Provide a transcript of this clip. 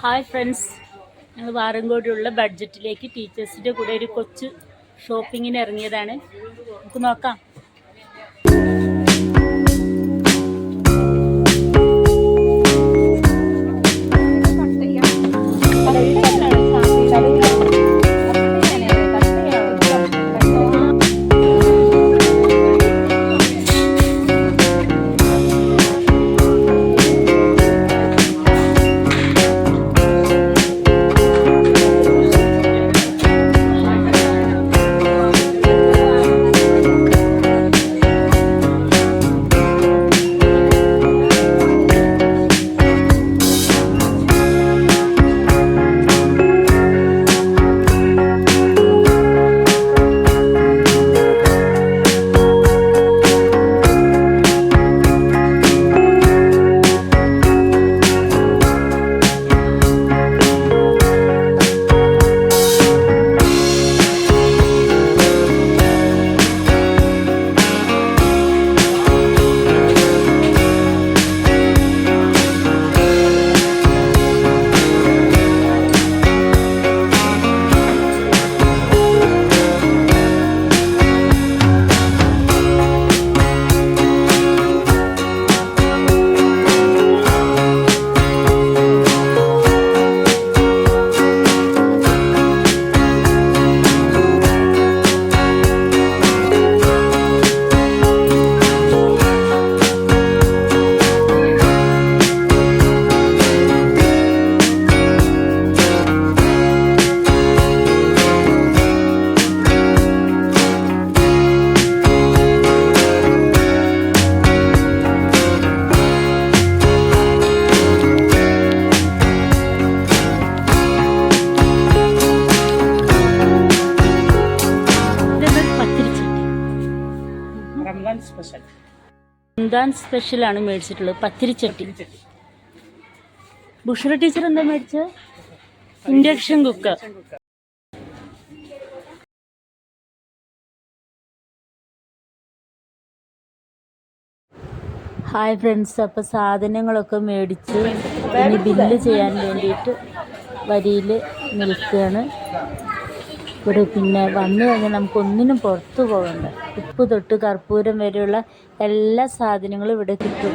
Hi friends, ഞങ്ങൾ വാറങ്കോടുള്ള ബഡ്ജറ്റിലേക്ക് ടീച്ചേഴ്സിൻ്റെ കൂടെ ഒരു കൊച്ചു ഷോപ്പിങ്ങിന് ഇറങ്ങിയതാണ്. നമുക്ക് നോക്കാം. റംദാൻ സ്പെഷ്യലാണ് മേടിച്ചിട്ടുള്ളത്, പത്തിരിച്ചട്ടി. ബുഷറ ടീച്ചർ എന്താ മേടിച്ചത്? Induction cooker. ഹായ് ഫ്രണ്ട്സ്, അപ്പോൾ സാധനങ്ങളൊക്കെ മേടിച്ച് ഇനി ബില്ല് ചെയ്യാൻ വേണ്ടിയിട്ട് വരിയിൽ നിൽക്കുകയാണ്. ഇവിടെ പിന്നെ വന്നു കഴിഞ്ഞാൽ നമുക്കൊന്നിനും പുറത്തു പോകണ്ട. ഉപ്പ് തൊട്ട് കർപ്പൂരം വരെയുള്ള എല്ലാ സാധനങ്ങളും ഇവിടെ കിട്ടും.